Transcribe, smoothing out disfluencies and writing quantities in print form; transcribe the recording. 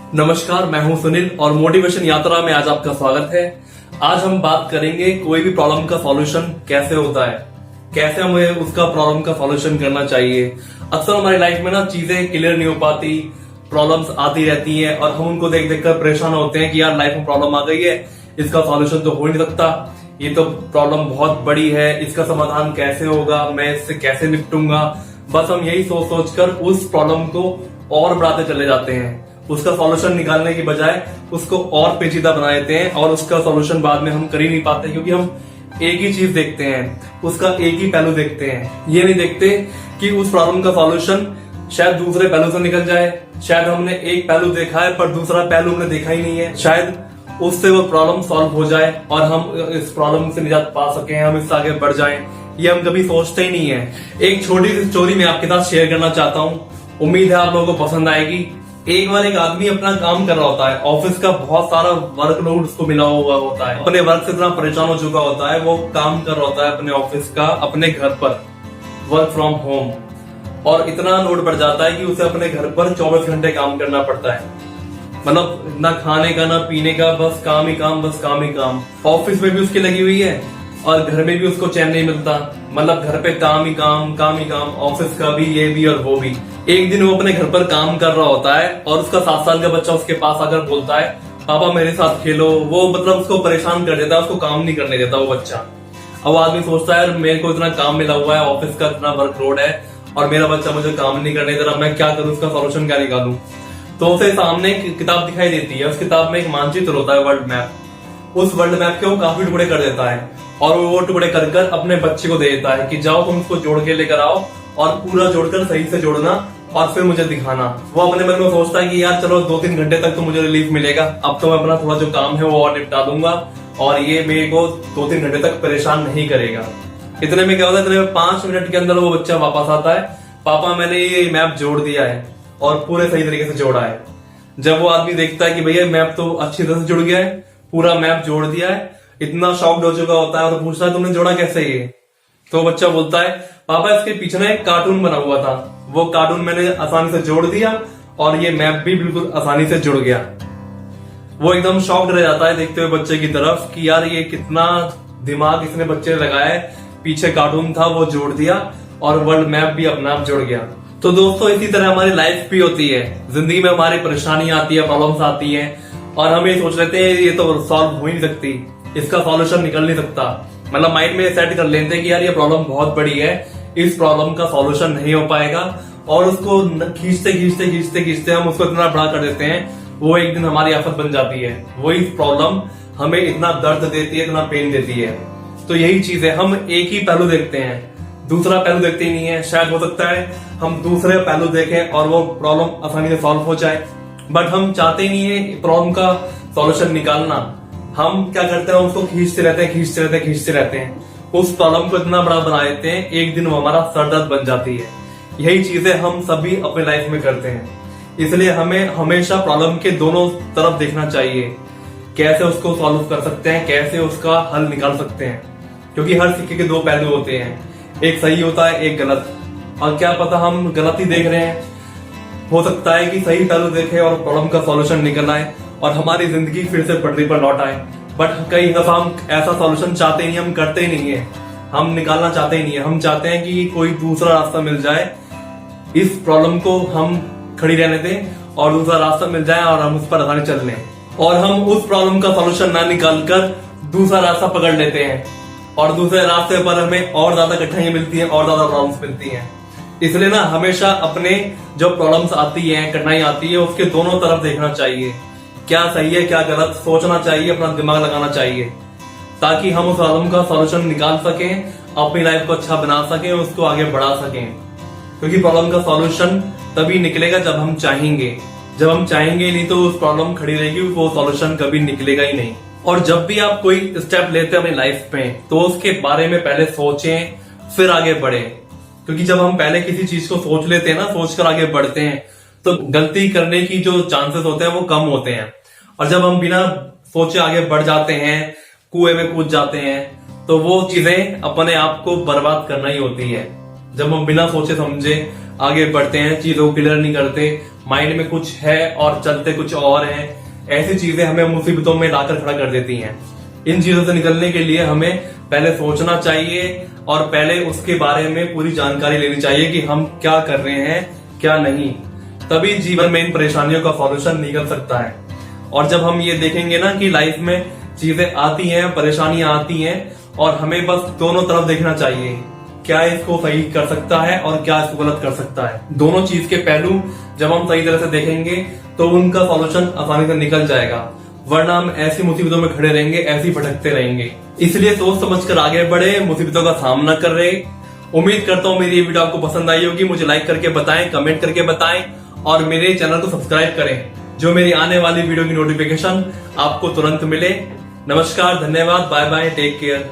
नमस्कार, मैं हूं सुनील और मोटिवेशन यात्रा में आज आपका स्वागत है। आज हम बात करेंगे कोई भी प्रॉब्लम का सॉल्यूशन कैसे होता है, कैसे हमें उसका प्रॉब्लम का सॉल्यूशन करना चाहिए। अक्सर हमारी लाइफ में ना चीजें क्लियर नहीं हो पाती, प्रॉब्लम्स आती रहती हैं और हम उनको देख देख कर परेशान होते हैं कि यार लाइफ में प्रॉब्लम आ गई है, इसका सॉल्यूशन तो हो नहीं सकता, ये तो प्रॉब्लम बहुत बड़ी है, इसका समाधान कैसे होगा, मैं इससे कैसे निपटूंगा। बस हम यही सोच सोच कर उस प्रॉब्लम को और बढ़ाते चले जाते हैं। उसका सॉल्यूशन निकालने की बजाय उसको और पेचीदा बना देते हैं और उसका सॉल्यूशन बाद में हम कर ही नहीं पाते, क्योंकि हम एक ही चीज देखते हैं, उसका एक ही पहलू देखते हैं। ये नहीं देखते कि उस प्रॉब्लम का सॉल्यूशन शायद दूसरे पहलू से निकल जाए। शायद हमने एक पहलू देखा है पर दूसरा पहलू हमने देखा ही नहीं है, शायद उससे वो प्रॉब्लम सॉल्व हो जाए और हम इस प्रॉब्लम से निजात पा सके, हम इससे आगे बढ़ जाएं। ये हम कभी सोचते ही नहीं है। एक छोटी सी स्टोरी मैं आपके साथ शेयर करना चाहता हूँ, उम्मीद है आप लोगों को पसंद आएगी। एक बार एक आदमी अपना काम कर रहा होता है, ऑफिस का बहुत सारा वर्कलोड उसको मिला हुआ होता है, अपने वर्क से इतना परेशान हो चुका होता है, वो काम कर रहा होता है अपने ऑफिस का अपने घर पर, वर्क फ्रॉम होम, और इतना लोड बढ़ जाता है कि उसे अपने घर पर 24 घंटे काम करना पड़ता है। मतलब ना खाने का ना पीने का, बस काम ही काम, बस काम ही काम। ऑफिस में भी उसकी लगी हुई है और घर में भी उसको चैन नहीं मिलता, मतलब घर पे काम ही काम, काम ही काम, ऑफिस का भी, ये भी और वो भी। एक दिन वो अपने घर पर काम कर रहा होता है और उसका 7 साल का बच्चा उसके पास आकर बोलता है, पापा मेरे साथ खेलो। वो मतलब उसको परेशान कर देता है, उसको काम नहीं करने देता वो बच्चा। अब आदमी सोचता है मेरे को इतना काम मिला हुआ है, ऑफिस का इतना वर्कलोड है और मेरा बच्चा मुझे काम नहीं करने दे रहा, मैं क्या करूं, उसका सॉल्यूशन क्या निकालूं। तो उसे सामने एक किताब दिखाई देती है, उस किताब में एक मानचित्र होता है, वर्ल्ड मैप। उस वर्ल्ड मैप के वो काफी टुकड़े कर देता है और वो टुकड़े कर कर अपने बच्चे को दे देता है कि जाओ तुम उसको जोड़ के लेकर आओ और पूरा जोड़कर सही से जोड़ना और फिर मुझे दिखाना। वो अपने मन में सोचता है कि यार चलो 2-3 घंटे तक तो मुझे रिलीफ मिलेगा, अब तो मैं अपना थोड़ा जो काम है वो और निपटा दूंगा और ये मेरे को 2-3 घंटे तक परेशान नहीं करेगा। इतने में क्या होता है, इतने में 5 मिनट के अंदर वो बच्चा वापस आता है, पापा मैंने ये मैप जोड़ दिया है और पूरे सही तरीके से जोड़ा है। जब वो आदमी देखता है कि भैया मैप तो अच्छी तरह से जुड़ गया है, पूरा मैप जोड़ दिया है, इतना शॉक्ड हो चुका होता है और पूछता है तुमने जोड़ा कैसे ये। तो बच्चा बोलता है पापा इसके पीछे ना एक कार्टून बना हुआ था, वो कार्टून मैंने आसानी से जोड़ दिया और ये मैप भी बिल्कुल आसानी से जुड़ गया। वो एकदम शॉक्ड रह जाता है देखते हुए बच्चे की तरफ कि यार ये कितना दिमाग इसने बच्चे ने लगाया है, पीछे कार्टून था वो जोड़ दिया और वर्ल्ड मैप भी अपने आप जुड़ गया। तो दोस्तों इसी तरह हमारी लाइफ भी होती है, जिंदगी में हमारी परेशानी आती है, प्रॉब्लम्स आती है और हम ये सोच लेते हैं ये तो सॉल्व हो ही नहीं सकती, इसका सॉल्यूशन निकल नहीं सकता। मतलब माइंड में सेट कर लेते हैं कि यार ये प्रॉब्लम बहुत बड़ी है, इस प्रॉब्लम का सॉल्यूशन नहीं हो पाएगा और उसको खींचते खींचते खींचते खींचते हम उसको इतना बड़ा कर देते हैं, वो एक दिन हमारी आफत बन जाती है। वही प्रॉब्लम हमें इतना दर्द देती है, इतना पेन देती है। तो यही चीज है, हम एक ही पहलू देखते हैं, दूसरा पहलू देखते ही नहीं है। शायद हो सकता है हम दूसरे पहलू देखें और वो प्रॉब्लम आसानी से सॉल्व हो जाए, बट हम चाहते ही नहीं है प्रॉब्लम का सॉल्यूशन निकालना। हम क्या करते हैं, उसको खींचते रहते हैं, खींचते रहते हैं, खींचते रहते हैं, उस प्रॉब्लम को इतना बड़ा बना देते हैं, एक दिन वो हमारा सरदर्द बन जाती है। यही चीजें हम सभी अपने लाइफ में करते हैं, इसलिए हमें हमेशा प्रॉब्लम के दोनों तरफ देखना चाहिए, कैसे उसको सॉल्व कर सकते हैं, कैसे उसका हल निकाल सकते हैं। क्योंकि हर सिक्के के 2 पहलू होते हैं, एक सही होता है, एक गलत। और क्या पता हम गलत ही देख रहे हैं, हो सकता है कि सही पहलू देखें और प्रॉब्लम का सॉल्यूशन निकल आए और हमारी जिंदगी फिर से पटरी पर लौट आए। बट कई दफा हम ऐसा सॉल्यूशन चाहते ही नहीं, हम करते ही नहीं है, हम निकालना चाहते ही नहीं है। हम चाहते हैं कि कोई दूसरा रास्ता मिल जाए, इस प्रॉब्लम को हम खड़ी रहने दें और दूसरा रास्ता मिल जाए और हम उस पर आसानी चल लें, और हम उस प्रॉब्लम का सॉल्यूशन ना निकाल कर दूसरा रास्ता पकड़ लेते हैं और दूसरे रास्ते पर हमें और ज्यादा कठिनाइयां मिलती हैं और ज्यादा प्रॉब्लम्स मिलती हैं। इसलिए ना हमेशा अपने जो प्रॉब्लम्स आती है, कठिनाई आती है, उसके दोनों तरफ देखना चाहिए, क्या सही है क्या गलत, सोचना चाहिए, अपना दिमाग लगाना चाहिए, ताकि हम उस प्रॉब्लम का सॉल्यूशन निकाल सकें, अपनी लाइफ को अच्छा बना सकें, उसको आगे बढ़ा सकें। क्योंकि प्रॉब्लम का सॉल्यूशन तभी निकलेगा जब हम चाहेंगे, जब हम चाहेंगे नहीं तो उस प्रॉब्लम खड़ी रहेगी, वो सॉल्यूशन कभी निकलेगा ही नहीं। और जब भी आप कोई स्टेप लेते हैं अपनी लाइफ में तो उसके बारे में पहले सोचें फिर आगे बढ़े। क्योंकि जब हम पहले किसी चीज को सोच लेते हैं ना, सोचकर आगे बढ़ते हैं, तो गलती करने की जो चांसेस होते हैं वो कम होते हैं। और जब हम बिना सोचे आगे बढ़ जाते हैं, कुएं में कूद जाते हैं, तो वो चीजें अपने आप को बर्बाद करना ही होती है। जब हम बिना सोचे समझे आगे बढ़ते हैं, चीजों को क्लियर नहीं करते, माइंड में कुछ है और चलते कुछ और है, ऐसी चीजें हमें मुसीबतों में लाकर खड़ा कर देती हैं। इन चीजों से निकलने के लिए हमें पहले सोचना चाहिए और पहले उसके बारे में पूरी जानकारी लेनी चाहिए कि हम क्या कर रहे हैं क्या नहीं, तभी जीवन में इन परेशानियों का सॉल्यूशन निकल सकता है। और जब हम ये देखेंगे ना कि लाइफ में चीजें आती हैं, परेशानियां आती हैं, और हमें बस दोनों तरफ देखना चाहिए, क्या इसको सही कर सकता है और क्या इसको गलत कर सकता है। दोनों चीज के पहलू जब हम सही तरह से देखेंगे तो उनका सॉल्यूशन आसानी से निकल जाएगा, वरना हम ऐसी मुसीबतों में खड़े रहेंगे, ऐसी भटकते रहेंगे। इसलिए सोच समझकर आगे बढ़े, मुसीबतों का सामना कर रहे। उम्मीद करता हूँ मेरी ये वीडियो आपको पसंद आई होगी। मुझे लाइक करके बताएं, कमेंट करके बताएं और मेरे चैनल को सब्सक्राइब करें, जो मेरी आने वाली वीडियो की नोटिफिकेशन आपको तुरंत मिले। नमस्कार, धन्यवाद, बाय बाय, टेक केयर।